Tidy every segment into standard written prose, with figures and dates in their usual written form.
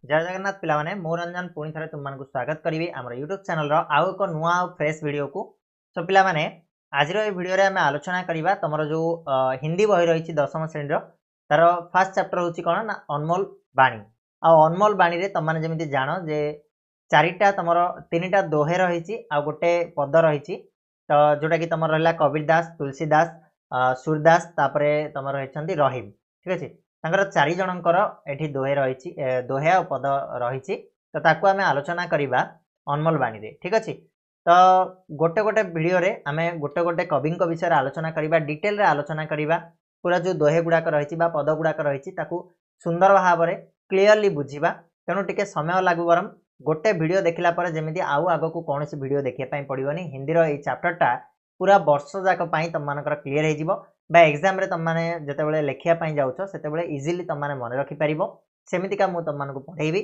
जय जगन्नाथ पिला माने मो रंजन पुणी थे तुम मानक स्वागत करी आम यूट्यूब चैनल आउ एक नुआ फ्रेश वीडियो को। सो पिला माने आज वीडियो रे आम आलोचना करवा तुम जो हिंदी बही रही 10वीं श्रेणी तार फास्ट चैप्टर हूँ कौन ना अनमोल बाणी। अनमोल बाणी रे तुम मैंने जमी जान जे चारिटा तुम 3टा दोहे रही गोटे पद रही तो जोटा कि तुम रहा कबीर दास तुलसीदास सूरदास तापर तुम रही रहीम ठीक अच्छे तांकर 4 जनकर एठी दोहे रही दोहे और पद रही तो ताकू आमे आलोचना करवा अनमोल बाणी रे ठीक अच्छे। तो गोटे गोटे वीडियो रे आमे गोटे गोटे कवि विषय आलोचना करवा डिटेल रे आलोचना करवा पूरा जो दोहे गुड़ाक रही पद गुड़ाक रही सुंदर भाव में क्लीयरली बुझा तेणु टिके समय लागू बरम गोटे वीडियो देखला पर जमी आउ आग को कौन वीडियो देखा पड़ोनी हिंदी रो चैप्टरटा पूरा वर्ष जाक तुम मानकर क्लीयर हो एग्जाम रे तुम माने जते लेखिया जाऊछ से इजिली तुम माने मन रखि पारिबो सेमितिका मु तुम मानक पढ़ेबी।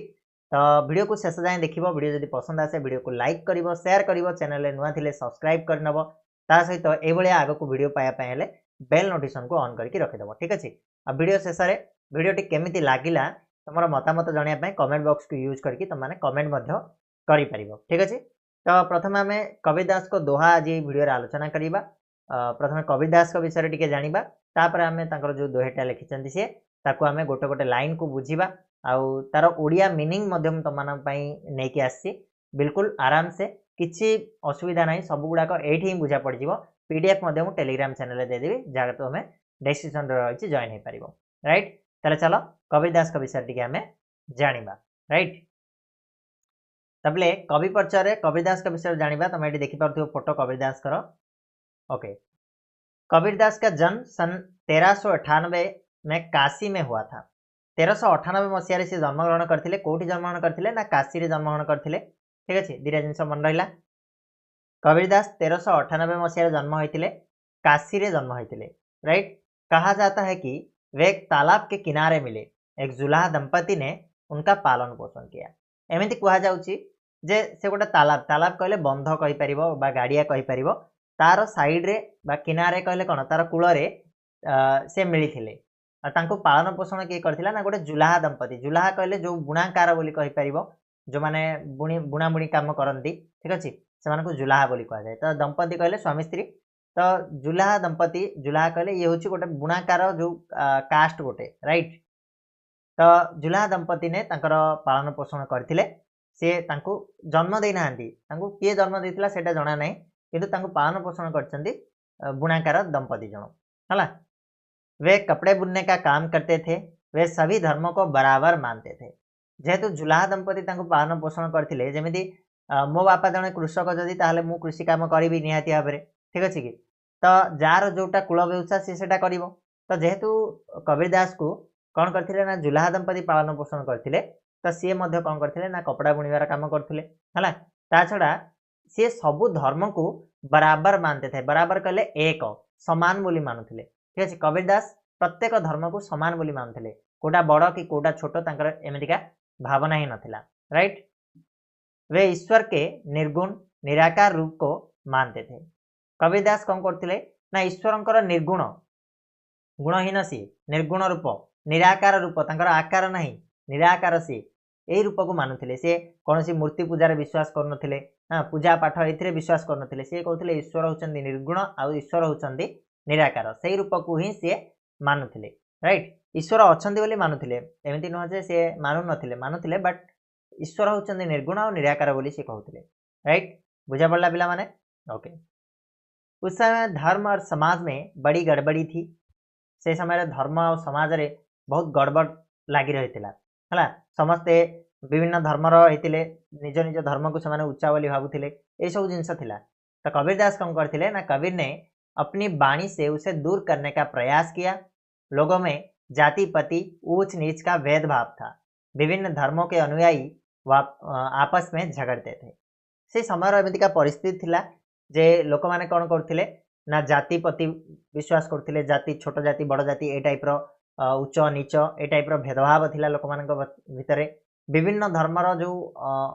तो वीडियो को शेष जाए देखिबो वीडियो जदि पसंद आसे वीडियो को लाइक करिवो शेयर करिवो चैनल रे नुआ थिले सब्सक्राइब कर नबो ता सहित ए भलिया आगो को वीडियो पाया पय हेले बेल नोटिफिकेशन को ऑन करके रखि दबो ठीक अछि। आ वीडियो शेष रे वीडियो टी केमिति लागिला तमरो मतामत जणिया पय कमेंट बॉक्स को यूज करके तुम माने कमेंट मध्य करि पारिबो ठीक अछि। तो प्रथम आम कबीर दास को दोहा आज वीडियो रे आलोचना करवा। प्रथम कबीर दास को विषय टिके जानिबा तापर आमे तांकर जो दोहेटा लिखिचंती से ताकू आमे गोटे गोटे लाइन को बुझीबा आउ तार ओडिया मीनिंग मध्यम तमन पई नेकी आसी बिल्कुल आराम से किछि असुविधा नाही सब गुडाक एठी ही बुझा पड़ जिवो पीडीएफ मध्यम टेलीग्राम चैनल रे दे देबी जागा तो हमें डिस्क्रिप्शन रे रहिछि जॉइन हे परिबो राइट। ताले चलो कबीर दास को विषय टिके आमे जानिबा राइट। तबले कवि परिचय रे कबीर दास का विषय जानिबा तुम एठी देखि पारथियो फोटो कबीर दास करो ओके। कबीर दास का जन्म सन 1398 में काशी में हुआ था। 1398 मसीह से जन्मग्रहण करते कौटी जन्मग्रहण करते ना काशी रे जन्मग्रहण करते ठीक अच्छे दीटा जिन मन रहा। कबीर दास 1398 मसीह जन्म होते काशी रे जन्म होते राइट। कहा जाता है कि वे एक तालाब के किनारे मिले एक जुलाहा दंपति ने उनका पालन पोषण किया एमती कहुच्छी जे से गोटे तालाब तालाब कहले बंध कहीपर गाड़िया कहीपर तार साइड्रे किनारे कहले कौन तार कूल से मिली पालन पोषण किए करथिला ना गोटे जुलाहा दंपति जुलाहा कहले जो बुणाकार बोली कहीपर जो मैंने बुणा बुणी काम करती ठीक अच्छे से जुलाहा बोली कहुए। तो दंपति कहले स्वामी स्त्री तो जुलाहा दंपति जुलाहा कहले ये हूँ गोटे बुणाकार जो कास्ट गोटे राइट। तो जुलाहा दंपति ने तांकर पालन पोषण करथिले से तांको जन्म दे नांती तांको किए जन्म देथिला सेटा जणा नाही किंतु तांको पालन पोषण करचंती बुणाकार दंपति जण हला। वे कपड़े बुनने का काम करते थे वे सभी धर्मों को बराबर मानते थे जेहेतु जुलाहा दंपति तांको पालन पोषण करथिले जेमिति मो बापा जणे कृषक जदि ताहले मु कृषि काम करिवि निहाती भाबरे ठीक अछि कि तो जार जोटा कुल व्यवसाय से सेटा करिवो। तो जेहेतु कबीर दास को कौन करथिले ना जुलाहा दंपति पालन पोषण करथिले तो सी कौन करथिले ना कपड़ा बुणवार काम करथिले हला। ता छड़ा सी सबु धर्म को बराबर मानते थे बराबर कहले एक समान बोली मानुथिले ठीक अछि। कबीर दास प्रत्येक धर्म को समान बोली मानुथिले कोटा बड़ कि कोटा छोट तांकर एमितिका भावना ही नथिला राइट। वे ईश्वर के निर्गुण निराकार रूप को मानते थे। कबीर दास कौन करथिले ना ईश्वरंकर निर्गुण गुणहीन सी निर्गुण रूप निराकार रूप तांकर आकार नहीं निराकार सी यही रूप को मानुथिले से कौन सी मूर्ति पूजार विश्वास करनथिले हाँ पूजा पाठ एथिरे विश्वास करनथिले से कहथिले ईश्वर होचंदी निर्गुण आउ ईश्वर होचंदी निराकार से रूप को ही सी मानुथिले राइट। ईश्वर अछंदी बोली मानुथिले एमिति न जे से मानु नथिले मानुथिले बट ईश्वर होचंदी निर्गुण आउ निराकार बोली से कहथिले राइट। बुझा पड़ला पिला माने ओके। उस समय धर्म और समाज में बड़ी गड़बड़ी थी से समय धर्म और समाज रे बहुत गड़बड़ लगी रही है समस्ते विभिन्न धर्मर होते निज निज धर्म को से उच्चा बोली भावुले ये सब जिनस थिला। तो कबीर दास कौन करथिले ना कबीर ने अपनी वाणी से उसे दूर करने का प्रयास किया। लोगों में जाति पति ऊंच नीच का भेदभाव था विभिन्न धर्मों के अनुयायी आपस में झगड़ते थे से समय एमती परिस्थिति थिला जे लोक माने कौन करथिले ना जाति पति विश्वास करथिले जाति छोट जाति बड़ जाति ए टाइप उच्च नीच ए टाइप भेदभाव थिला लोक मानक भितरे विभिन्न धर्मर जो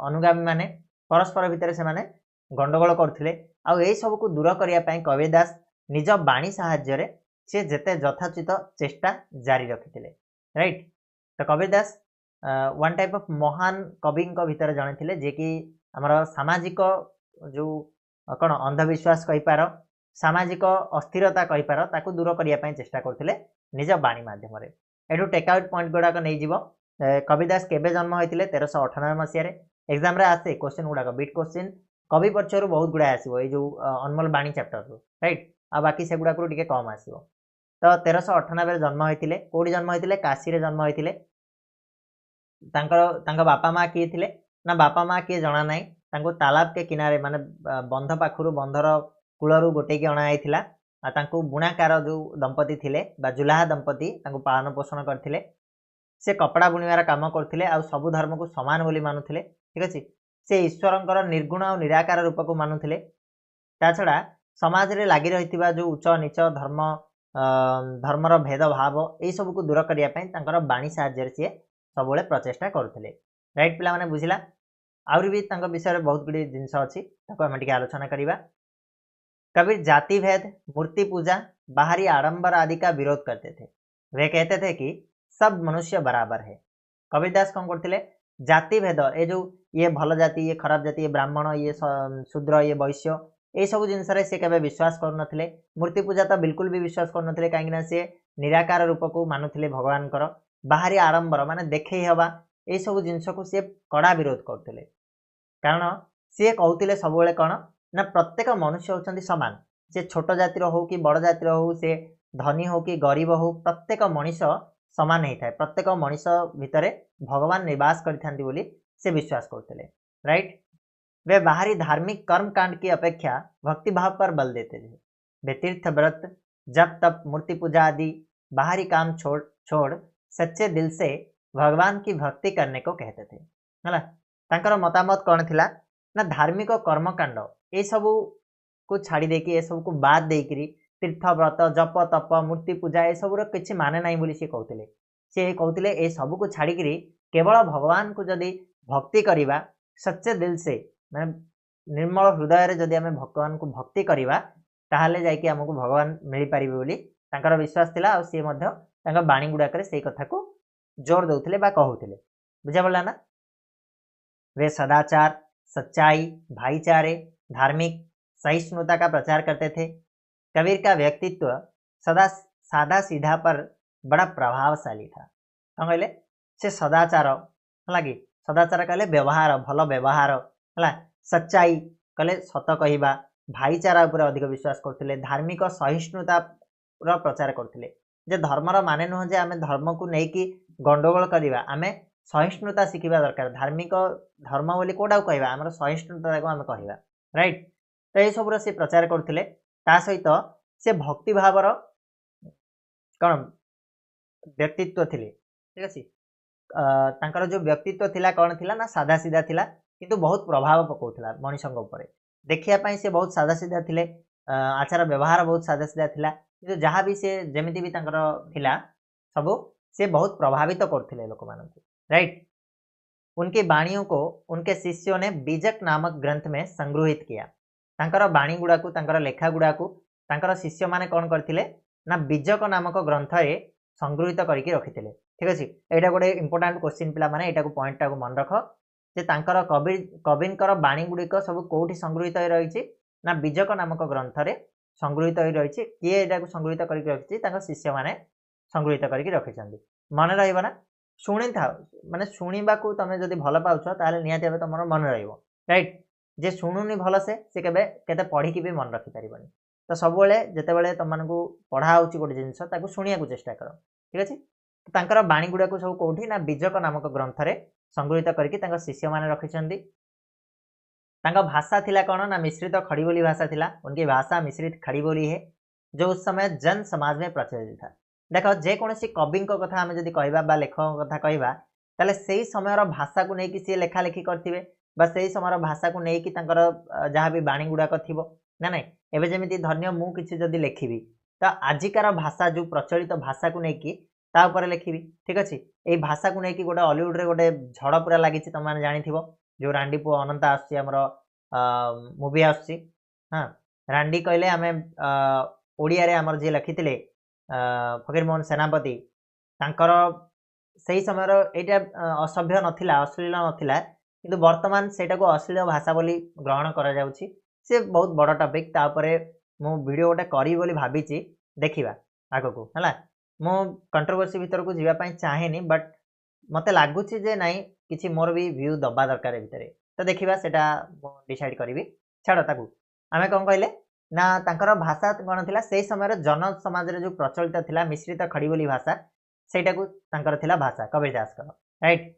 अनुगामी माने परस्पर भितर से माने गंडगोल करथिले आ एई सब को दूर करिया पई कबीर दास निज बाणी सहाय्य रे से जेते यथाचित चेष्टा जारी रखिथिले राइट। तो Kabir Das one type of महान कवि भितर जड़े थे जे कि आमर सामाजिक जो कौन अंधविश्वास कहीपार सामाजिक अस्थिरता कहीपार ताकू दूर करने चेष्टा करते निज बाणी मध्यम एठू टेकआउट पॉइंट गुड़ाक नहीं कविदास केबे जन्म होते 1398 मसीह एग्जाम रे आसे क्वेश्चन गुड़ाक बिट क्वेश्चन कवि परिचय बहुत गुड़ा आसो ये जो अनमोल बाणी चैप्टर राइट आ बाकी से गुड़ाक टिके कम आसो तो 1398 जन्म होते कौटी जन्म होते काशी जन्म होते बापा माँ किए थे ना बापा माँ किए जना ना तालाब के किनारे माने बंध पाखु बंधर कूलू गोटे की अणाई बुणाकार जो दंपति थिले बा जुलाहा दंपति पालन पोषण करथिले से कपड़ा बुणवार काम करथिले आ सबु धर्म को समान बोली मानुथिले ठीक अछि से ईश्वरंकर निर्गुण और निराकार रूप को मानुथिले ता छड़ा समाज रे लागि रहितिबा जो उच्च नीच धर्म धर्मर भेदभाव ये सब को दूर करिया पई तांकर बाणी साहाय्य से सबले प्रचेष्टा करथिले राइट पिला माने बुझिला आउरी भी तांकर विषय बहुत गुडी जिंस अछि ताको हम टिके आलोचना करिबा कबीर जाति भेद मूर्ति पूजा बाहरी आडंबर आदि का विरोध करते थे वे कहते थे कि सब मनुष्य बराबर है कबीरदास कौन करते जाति भेद ये जो ये भल जाति ये खराब जाति ये ब्राह्मण ये शूद्र ये वैश्य ये सब जिनस से केबे विश्वास करुनथिले मूर्ति पूजा तो बिल्कुल भी विश्वास करुनथिले काहेकि से निराकार रूप को मानुथिले भगवान कर बाहरी आडंबर माने देखै हवा ये सब जिनस को सी कड़ा विरोध करते कारण सी कहते सब कौन ना प्रत्येक मनुष्य होचंदी समान से छोट जातिर हो कि बड़ जातिर हो से धनी हो कि गरीब हो प्रत्येक मनीष समान होता है प्रत्येक मनीष भितर भगवान निवास करथांती बोली से विश्वास करते राइट वे बाहरी धार्मिक कर्म कांड की अपेक्षा भक्ति भाव पर बल देते थे वे तीर्थ व्रत जप तप मूर्ति पूजा आदि बाहरी काम छोड़ सच्चे दिल से भगवान की भक्ति करने को कहते थे है तांकर मतामत कौन थिला ना धार्मिक कर्मकांड ये सब को छाड़ी देकी ये सब को बाद देकरी तीर्थ व्रत जप तप मूर्ति पूजा ये सब किसी माने नहीं बोली सी कहते ये सब को छाड़ी केवल भगवान को जदि भक्ति करिबा सच्चे दिल से मैं निर्मल हृदय रे जदि आमे भगवान को भक्ति करिबा ताहाले जाइके हमको भगवान मिल पारिबे बोली तांकर विश्वास थिला और से मध्य तांकर बाणी गुडाक रे सेही कथा को जोर दउथिले बा कहउथिले बुझा पड़ला ना वे सदाचार सच्चाई भाईचारे धार्मिक सहिष्णुता का प्रचार करते थे कबीर का व्यक्तित्व सदा सादा सीधा पर बड़ा प्रभावशाली था कौन कहले से सदाचार है सदाचार कहले व्यवहार भल व्यवहार है सच्चाई कहले सत कहवा भाईचारा उपर अधिक विश्वास करते धार्मिक सहिष्णुता प्रचार करते जे धर्मर माने नुह जे आमे धर्म को लेकिन गंडगोल करवा आमे सहिष्णुता शिखा दरकार धार्मिक धर्म बोली कोटा कहवा आम सहिष्णुता को आम कहवा राइट तो ये सब से प्रचार करते सहित से भक्ति भावर कौन व्यक्तित्व थिले ठीक अच्छे तांकर जो व्यक्तित्व थिला कौन थिला ना सादा सीधा थिला किंतु बहुत प्रभाव पकाउथिला मनुष्यଙ୍କ ऊपर देखिया पई से बहुत सादा सीधा थिले आचार व्यवहार बहुत सादा सीधा थिला किंतु जहाँ भी से जेमिति भी तांकर थिला सब से बहुत प्रभावित करथिले लोक मानक राइट उनकी वाणियों को उनके शिष्यों ने बीजक नामक ग्रंथ में संग्रहित किया तांकर वाणी गुड़ा को तांकर लेखा गुड़ा को तांकर शिष्य माने कौन करथिले ना बीजक नामक ग्रंथ रे संग्रहित करके रखिथिले ठीक अछि एटा गोटे इंपोर्टेंट क्वेश्चन पिला माने एटा को पॉइंट टा को मन रख जे तांकर कविनकर वाणी गुड़ी को सब कोठी संग्रहित होई रहिछि ना बीजक नामक ग्रंथ रे संग्रहित होई रहिछि किए एटा को संग्रहित करके रखिछि तांकर शिष्य माने संग्रहित करके रखिछन्ती मन रहइबो ना शुणी था माने शुणीबा को तमे जदि भल पाउछ ताले निहाती भाबे तमरो मन रहइबो राइट जे शुणुनी भल से केबे केते पढ़ी की भी मन रखि परिबनी तो सब बेले जते बेले तम मानकू पढ़ा होची गोटे जिंस ताकू शुणिया को चेष्टा करो ठीक अछि तांकर बाणी गुडा को सब कोठी ना बीजक नामक ग्रंथ रे संग्रहित करके तांकर शिष्य माने रखिछन्ती तांका भाषा थिला कोन ना मिश्रित खड़ी बोली भाषा थिला उनकी भाषा मिश्रित खड़ी बोली है जो उस समय जन समाज में प्रचलित था देख जेकोसी कवि कथा आम जब कह लेखक कथा कहवा ताले से समय भाषा को लेकिन सी लेखा लेखी करेंगे से समय भाषा को लेकिन जहाँ भी बाणी गुड़ाक थी ना ना एवं जमी धन्य मुझे जदि लिखी तो आजिकार भाषा जो प्रचलित भाषा को लेकिन लिखी ठीक अच्छे ये भाषा को लेकिन गोटे हॉलीवुड रे गोटे झड़ पूरा लगी तुम मैंने जानी जो रांडी पुओ अनंत आमर मूवी आसुची हाँ रांडी कहले आम ओडिया रे आमर जी लिखी फकीरमोहन सेनापति तांकर से समय यहाँ असभ्य नाला अश्लील नाला किंतु वर्तमान सेटा को अश्लील भाषा बोली ग्रहण करा जाउछि से बहुत बड़ टॉपिक तापरे मु वीडियो गोटे करी बोली भाबिछि देखिबा आगो को हला मु कंट्रोवर्सी भीतर को जीवा पई चाहेनी बट मते लागुछि जे नाही किछि मोर भी व्यू दबा दरकार भितरे तो देखिबा सेटा डिसाइड करिवि छाड़ ताकू आमे कोन कहले ना तांकर भाषा कोन थिला सेही समय जन समाज रे जो प्रचलित थिला मिश्रित खड़ी बोली भाषा सेटा को तांकर थिला भाषा कबीरदास कर राइट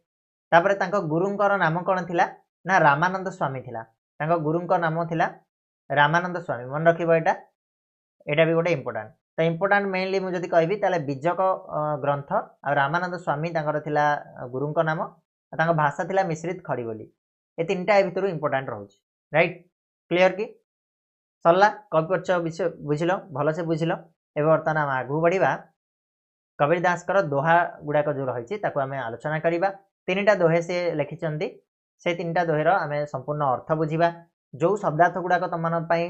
तापरे तांको गुरुंकर नाम कोन थिला ना रामानंद स्वामी थिला तांको गुरुंकर नाम थिला रामानंद स्वामी मन रखिबो एटा भी गोटे इंपोर्टेंट तो इंपोर्टेंट मेनली मुझे जदि कहबी ताले बीजक ग्रंथ आ रामानंद स्वामी तांकर थिला गुरुंक नाम तांको भाषा थिला मिश्रित खड़ी बोली ए तीनटा भितर इंपोर्टेंट रहउछि राइट क्लियर की सरला कवि परिचय विषय बुझिलो भलो से बुझिलो एबे वर्तमान हम आगु बढ़िबा कबीरदास कर दोहा गुडाक जो रही ताको आमे आलोचना करिबा तीनटा दोहे से लिखिचंदी से तीनटा दोहेर आमे संपूर्ण अर्थ बुझिबा जो शब्दार्थ गुडाक तमन पई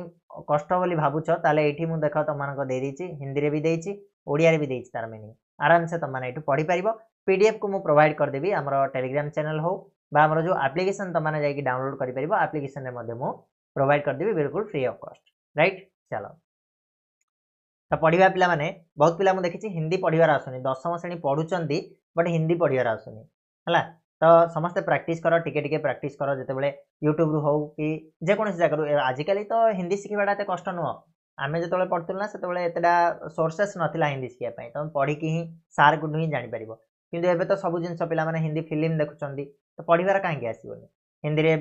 कष्ट बोली भाबुछ ताले एठी मु देख तमन को दे दीची हिंदी रे भी देइची ओडिया रे भी देइची तार मीनिंग आराम से तमन एठु पढ़ी परिबो पीडीएफ को मु प्रोवाइड कर देबी हमरो टेलीग्राम चैनल हो बा हमरो जो एप्लीकेशन तमन जाई कि डाउनलोड करि परिबो एप्लीकेशन रे मध्ये मु प्रोवाइड कर देबी बिल्कुल फ्री ऑफ कॉस्ट राइट चलो तो पढ़िबा पिला माने बहुत पिला मु देखिछि हिंदी पढ़िबार आसुनी 10वीं श्रेणी पढुचंदी बट हिंदी पढ़िबार आसुनी हला तो समस्त प्रैक्टिस करो टिके टिके प्रैक्टिस करो जेतेबेले यूट्यूब रु हो कि जे कोनसी जगह रु आजिकली तो हिंदी सिखिबाटा एते कष्ट नुह आमे जेतेबेले पढतुल ना सेतेबेले एतेडा सोर्सेस नथिला हिंदी सिखिया पई तो पढ़ी कि ही सार गुड ही जानि परिबो किंतु एबे तो सब जिंस पिला माने हिंदी फिल्म देखुचंदी तो पढ़िबार काहे आसीबोनी हिंदी रे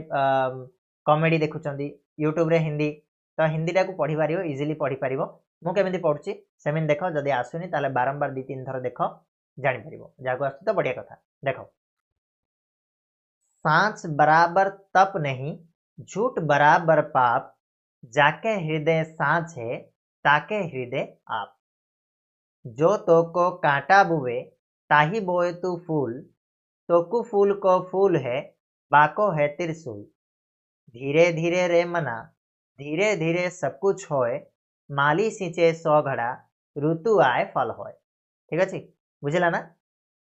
कॉमेडी देखुचंदी यूट्यूब रे हिंदी तो हिंदी टा को पढ़ी पारिबो इजीली पढ़ी पारिबो मु केमिति पढुची सेमिन देखो जदी आसुनी ताले बारंबार 2-3 थर देखो जानि परिबो जाको आसु तो बढ़िया कथा देखो सांच बराबर तप नहीं झूठ बराबर पाप जाके हृदय सांच है ताके हृदय आप जो तो को कांटा बुवे ताही बोए तू फूल तोकु फूल को फूल है बाको है त्रिशूल धीरे धीरे रे मना धीरे धीरे सब कुछ होए माली सिंचे 100 घड़ा ऋतु आए फल होए ठीक अच्छे बुझला ना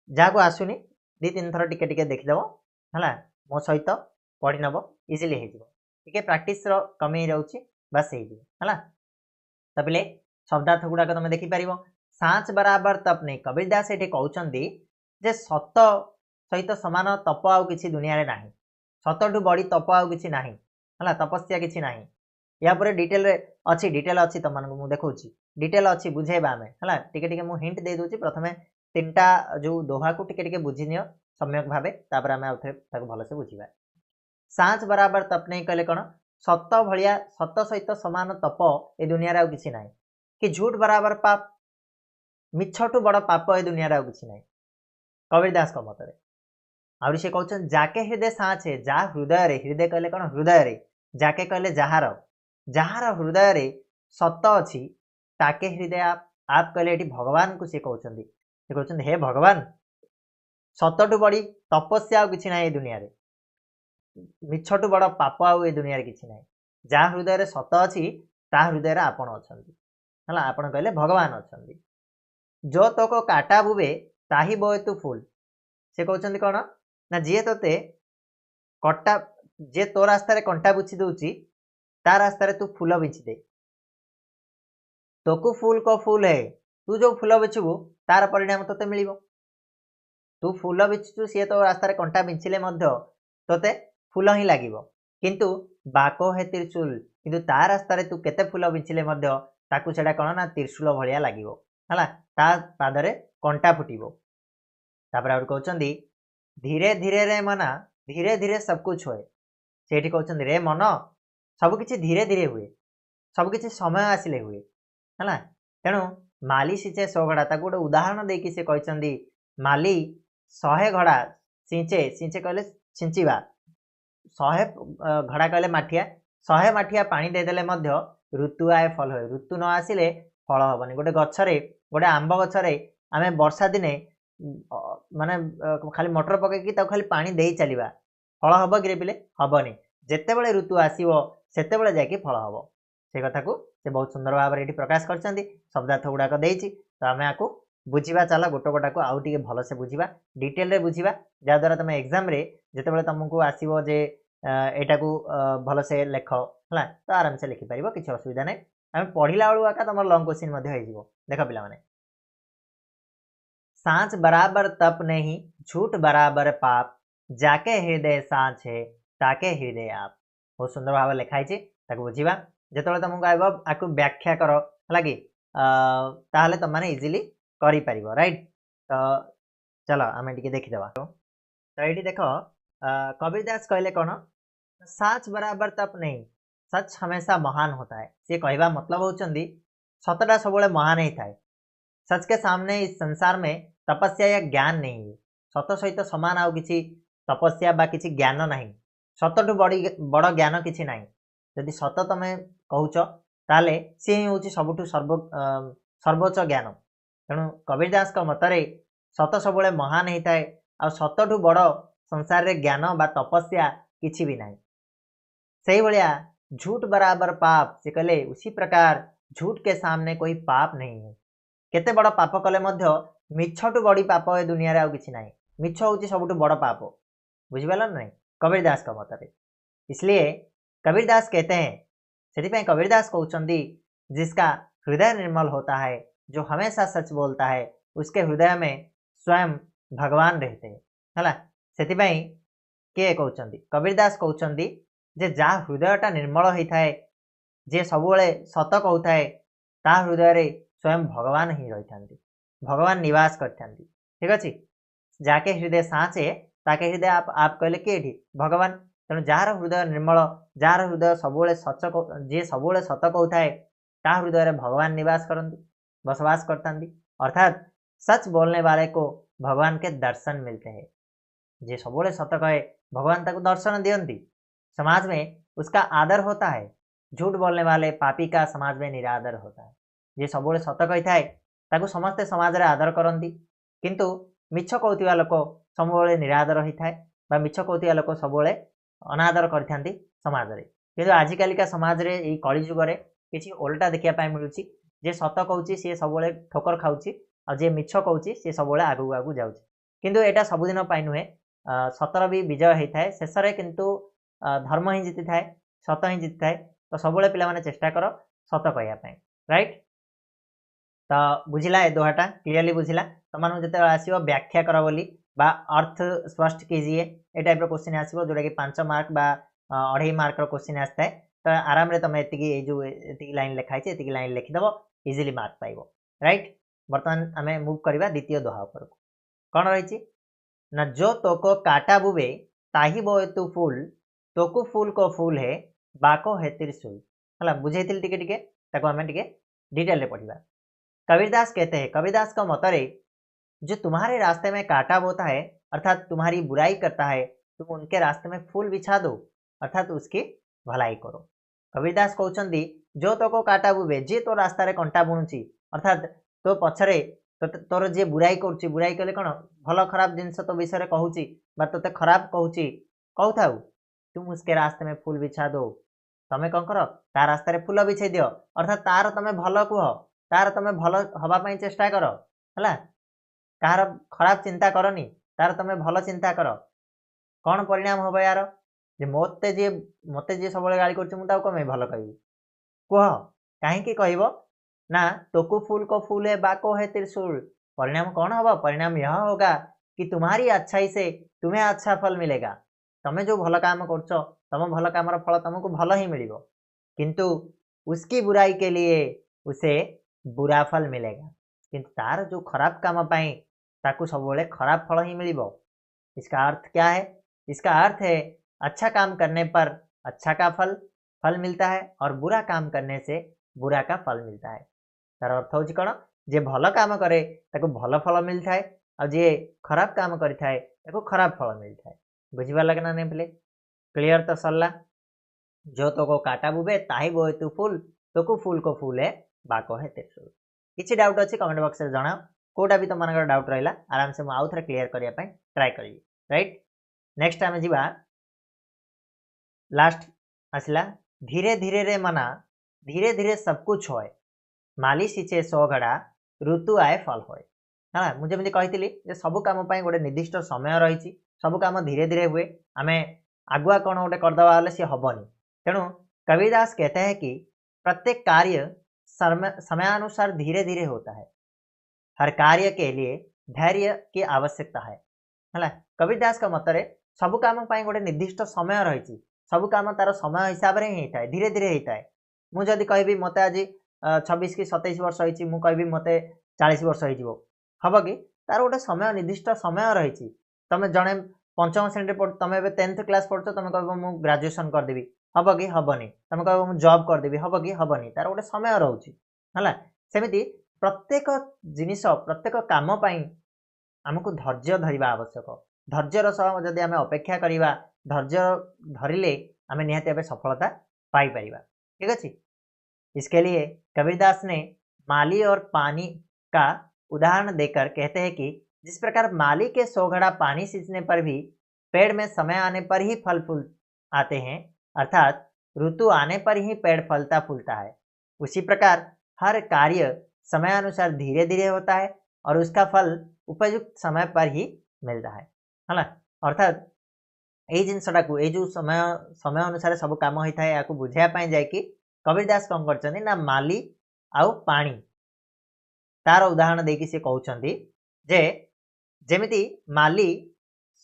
जहाँ आसुनी 2-3 थर टिके टिके देखिदेव है मो सहित पढ़ी नब इजिली हो प्राक्टिस कमी जाऊँगी बस है तो पिले शब्दार्थ गुड़ाक तुम देखिपर सांच बराबर तप नहीं कबीरदास ये कहते जे सत सहित सामान तप आउ कि दुनिया रे नाही सतठू बड़ी तप आउ कि नाही है तपस्या कि नाही या पर डिटेल अच्छी डिटेल अच्छी तुम मुझे देखा डिटेल अच्छी बुझेबा आम है टिके टिके मु हिंट दे दूची प्रथमे तीनटा जो दोहा को टिके टिके बुझी नियो सम्यक भावे तापर आम आउ भल से बुझा सांच बराबर तप नहीं कहले कौन सत भलिया सत सहित सामान तप ए दुनिया आउ कि नाही कि झूठ बराबर पाप मिछठू बड़ पाप ए दुनिया आउ कि नाही कबीरदास का मत आउरी से कहते जाके हृदय सांच है जा हृदय रे हृदय कहले कौन हृदय रे जाके कहले जार जार हृदय रे सत अच्छी ताके हृदय आप कहले ये भगवान को सी कहते हे भगवान सतठू बड़ी तपस्या आउ कि ना दुनिया रे मिछठू बड़ पाप आउ ए दुनिया कि ना जहाँ हृदय रे सत अच्छी ता हृदय आपण अच्छा है आपण कहले भगवान अच्छा जो तो को काटा बुवे ताही बोए तू फूल से कहते कौन ना जी तोते कटा जे तो रास्तार कंटा बुची दूची ता रास्तार तू फूल बिछी दे तोकु फूल को फूल है तू जो फूल बिछबू तार परिणाम तोते मिलिबो तू फूल बिछुचु सी तो रास्तार कंटा बिछिले तोते फूल ही लागिबो किंतु बाको है त्रिशूल किंतु ता रास्तार तू केते फूल बिछिले ताकू सेटा कौन ना त्रिशूल भलिया लागिबो हला ता पादरे कंटा फुटिबो तापर आउर कहउचंदी धीरे धीरे रे मना धीरे धीरे सब कुछ होए सेठी कहउचंदी रे मन सब किछि धीरे धीरे हुए सब किछि समय आसिले हुए है तेणु माली सिंचे 100 घड़ा ताकू गोटे उदाहरण देकी से कहउचंदी माली 100 घड़ा सिंचे सिंचे कहले सिंचिबा 100 घड़ा कहले माठिया 100 माठिया पानी देदेले मध्य ऋतु आए फल होए ऋतु न आसिले फल हबनी गोटे गछरे गोटे आंब गछरे आमे वर्षा दिने माने खाली मोटर पकईकी खाली पानी दे चलिबा फल हम कि पिले हेनी जितेबले ऋतु आसो सेतेबले जाकि फल हम से कथा को से बहुत सुंदर भाव में प्रकाश कर शब्दार्थ गुड़ाक तो आम आपको बुझिबा चला गोटे गोटा को आउ टिके भल से बुझिबा डिटेल रे बुझिबा जा द्वारा तुम एग्जाम रे जेतेबेले तुमको आसीबो जे एटा को भल से लेख हला तो आराम से लिखि परिबो किछि असुविधा नै हम पढिला बेलु आका तुम लॉन्ग क्वेश्चन मध्ये होई जिवो देखो पिला माने सांच बराबर तप नहीं झूठ बराबर पाप जाके हृदय सांच है ताके हृदय आप बहुत सुंदर भाव लिखाई छी ताको बुझिबा जेतेबेले तुमको आइबो आकु व्याख्या करो हला कि ताहले तुम माने इजीली करि परिबो राइट तो चलो आमे टिके देखि देबा तो एठी देखो कबीरदास कहले कोन साच बराबर तप नहीं सच हमेशा महान होता है से कहवा मतलब होचंदी सतटा सबले महान ही थाए सच के सामने इस संसार में तपस्या या ज्ञान नहीं है सत सहित समान आउ किछि तपस्या बा किछि ज्ञान नहीं सतठु बड़ ज्ञान किछि नहीं यदि सत तमे कहूच ताले से ही होछि सबठु सर्वोच्च ज्ञान तेणु कबीरदास का मतरे सत सबले महान ही थाए आ सतठु बड़ संसार रे ज्ञान बा तपस्या किछि भी नहीं सही भलिया झूठ बराबर पाप से कहले उसी प्रकार झूठ के सामने कोई पाप नहीं है केते बड़ पाप कले मध्य मिछटु बड़ी पाप ए दुनिया रे आ किछि नाही मिछ होछि सबटु बड़ पाप बुझिबेला नहीं कबीरदास का मतरे इसलिए कबीरदास कहते हैं सेति पे कबीरदास कहउचंदी जिसका हृदय निर्मल होता है जो हमेशा सच बोलता है उसके हृदय में स्वयं भगवान रहते हैं हला सेति पे के कहउचंदी कबीरदास कहउचंदी जे जा हृदयटा निर्मल होई थाए जे सबुले सत कहउथाए ता हृदय रे स्वयं भगवान ही रही भगवान निवास करते ठीक अच्छे जाके हृदय साँचे ताके हृदय आप कहले किए भगवान तेणु जार हृदय निर्मल जार हृदय सबुले सच जी सबुले सत कहूए ता हृदय भगवान निवास करती बसवास करता अर्थात सच बोलने वाले को भगवान के दर्शन मिलते हैं जे सबुले सत कहे भगवान ताको दर्शन दियंती समाज में उसका आदर होता है झूठ बोलने वाले पापी का समाज में निरादर होता है जे सबुले सत कही थाए ताको समस्ते समाज रे आदर करती किंतु मिछ कहउतिबा लोक सबुले निरादर होई थाए बा मिछ कहउतिबा लोक सबुले अनादर करथांती समाज रे किंतु आजिकाली का समाज रे ई कली जुग रे किछि उल्टा देखिया पाए मिलुछि जे सत कहउछि से सबुले ठोकर खाउछि आ जे मिछ कहउछि से सबुले आगु आगु जाउछि किंतु एटा सबुदिन पाई नुहे सतर भी विजय होई थाए शेष रे किंतु धर्म ही जीति थाए सत ही जीति थाए तो सबुले पिला माने चेष्टा करो सत कहया पाए राइट तो बुझिला ए दोहाटा क्लियरली बुझिला तुम जिते आसो व्याख्या कर बोली बा अर्थ स्पष्ट कीजिए ए टाइप क्वेश्चन आसो जोटा कि 5 मार्क बा 2.5 मार्क क्वेश्चन आसता है तो आराम रे तुम एति लाइन लिखाई एति लाइन लिखिदेव इजिली मार्क पाइब राइट बर्तमान आम मुव करवा द्वितीय दोहा उपर कौन रही ना जो तोको काटा बुबे ताही बोए तू फूल तोकु फूल को फूल है बाको है त्रिशूल है बुझे टिके डिटेल रे पढ़ा कबीरदास कहते हैं कबीरदास का मतरे जो तुम्हारे रास्ते में काटा बोता है अर्थात तुम्हारी बुराई करता है तुम उनके रास्ते में फूल बिछा दो अर्थात उसकी भलाई करो कबीरदास कहते जो तो को काटा बुबे जे तो रास्ता रे कंटा बुणुची अर्थात तो पछरे तोर जे बुराई करुची बुराई कले कौन भल खराब जिनस तो विषय कहूची बा तोते खराब कहूची कहू तुम उसके रास्ते में फूल बिछा दो तमें कौन कर ता रास्ता रे फूल बिछाई दियो अर्थात तार तमें भल कुह तार तमें भल हवापाई चेष्टा कर है कहार खराब चिंता करनी तार तमें भल चिंता कर कौन परिणाम हम यार जे मते जी सब गाड़ी कर कम भल कह कह कहीं कह ना तोकु फूल को फूल है बाको है त्रिशूल परिणाम कौन होगा परिणाम यह होगा कि तुम्हारी अच्छाई से तुम्हें अच्छा फल मिलेगा तमें जो भल काम कर तुम भल काम फल तुमको भल ही मिल किंतु उसकी बुराई के लिए उसे बुरा फल मिलेगा किंतु तार जो खराब काम पाई ताकू सब खराब फल ही मिल इसका अर्थ क्या है इसका अर्थ है अच्छा काम करने पर अच्छा का फल मिलता है और बुरा काम करने से बुरा का फल मिलता है तार अर्थ हूँ कौन जे भल काम करे ताकू भल फल मिलता है और जे खराब काम करिथाए ताकू खराब फल मिलता है बुझिबार लगे ना नहीं पिले क्लियर तो सरला जो तो को काटा बुबे ताही बोए तू फूल तोकु फूल को फूल है बाको है त्रिशूल किसी डाउट अच्छी कमेंट बॉक्स में जनाओ कोटा भी तुम डाउट रहा आराम से आउ थे क्लियर करने ट्राए करी राइट नेक्स्ट आम जी लास्ट आसला धीरे धीरे रे मना धीरे धीरे सब कुछ होए माली सींचे 100 घड़ा ऋतु आए फल होए हाँ मुझे कही सब कम गोटे निर्दिष्ट समय रही सब कम धीरे धीरे हुए आम आगुआ कौन गोटे करदे सी हेनी तेणु कबीरदास कहते हैं कि प्रत्येक कार्य समयानुसार धीरे धीरे होता है। हर कार्य के लिए धैर्य की आवश्यकता है। कबीरदास का मतरे सब कम गोटे निर्दिष्ट समय रही सब कम तार समय हिसाब से ही होता है धीरे धीरे होता है। मुझे कहि मत आज 26 कि 27 वर्ष होती मुझे मत 40 वर्ष हो हम कि तार गोटे समय निर्दिष्ट समय रही तुम जड़े पंचम श्रेणी पढ़ तुम 10th क्लास पढ़ुच तुम कह मुझे ग्राजुएसन करदेवी हम कि हेनी तुम कह मुझे जॉब करदेवी हम कि हेनी तार गोटे समय रोचे है सेमती प्रत्येक जिनिस प्रत्येक कम आमको धैर्य धरवा आवश्यक। धैर्यर सह जदि आम अपेक्षा करवा धैर्य धरिले आम निहाती भाव सफलता पाइपर। ठीक अच्छे। इसके लिए कबीरदास ने माली और पानी का उदाहरण देकर कहते हैं कि जिस प्रकार माली के 100 घड़ा पानी सींचने पर भी पेड़ में समय आने पर ही फल फूल आते हैं अर्थात ऋतु आने पर ही पेड़ फलता फूलता है, उसी प्रकार हर कार्य समयानुसार धीरे धीरे होता है और उसका फल उपयुक्त समय पर ही मिलता है अर्थात यही जिनसटा को जो समय समय अनुसार सब कम होता है या बुझापी जाए कि कबीरदास कौन कर ना माली आउ पानी तार उदाहरण देकी से कहते जे जेमिति माली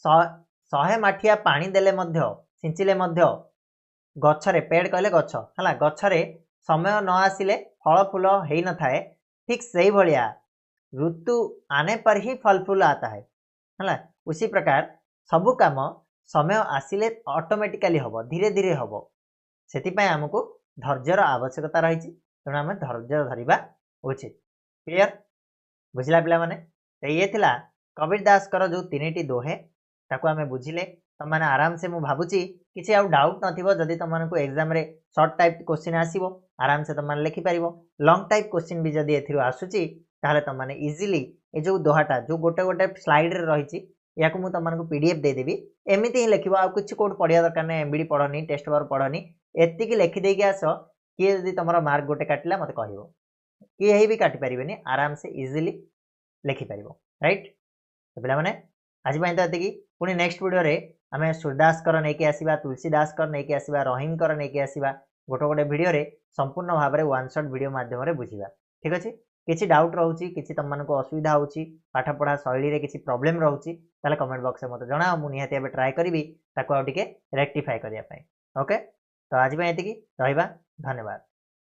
100 माठिया पानी देले सिंचिले गछरे पेड़ कहले गछ है गछरे समय न आसिले फल फूल हो न थाए ठीक से ही भाया ऋतु आने पर ही फल फूल आता है उसी प्रकार सबू काम समय आसिले ऑटोमेटिकली हम धीरे धीरे हम से आमको धैर्यर आवश्यकता रही तेणु आम धैर्य धरवा उचित। क्लियर बुझला पिला माने तो ये थिला कबीरदास जो 3टी दोहे ताको आमे बुझिले तुम मैंने आराम से मुझे भावुची किसी आउ डाउट नथिबो जदि तुमको एग्जाम रे शॉर्ट टाइप क्वेश्चन आसीबो आराम से तुम लिखि पारिबो लॉन्ग टाइप क्वेश्चन भी जदि एथिरो आसुची ताहले तुम माने इजीली ए जो दोहाटा जो गोटे गोटे स्लाइड रे रही या को तुमको पीडीएफ देदेवी एमती ही लिखो आ कुछ कोड पढ़िया दरकार नहीं एमबीडी पढ़नी टेस्ट पेपर पढ़नी एतिकी लिखिदेकी आस किए जदि तुम मार्क गोटे काटिला मत कह किए भी काटि पारे आराम से इजिली लिखिपर राइट। तो पे आज तो पुणी नेक्स्ट वीडियो रे आम सूरदासकर नहीं आसवा तुलसीदासकर नहीं आसवा रहीमकर नहीं आसवा गोटे गोटे वीडियो रे संपूर्ण भाव में वन शॉट वीडियो माध्यम बुझा। ठीक अच्छे। किसी डाउट रोचे किसी तुमको असुविधा होची पाठ पढ़ा शैली रे किसी प्रॉब्लम रोचे ताले कमेंट बॉक्स में मत जनाओ मु निहाती भाबे ट्राई करी ताको आउ टिके रेक्टिफाई करिया पई। ओके तो आज एतिकी रहिबा धन्यवाद।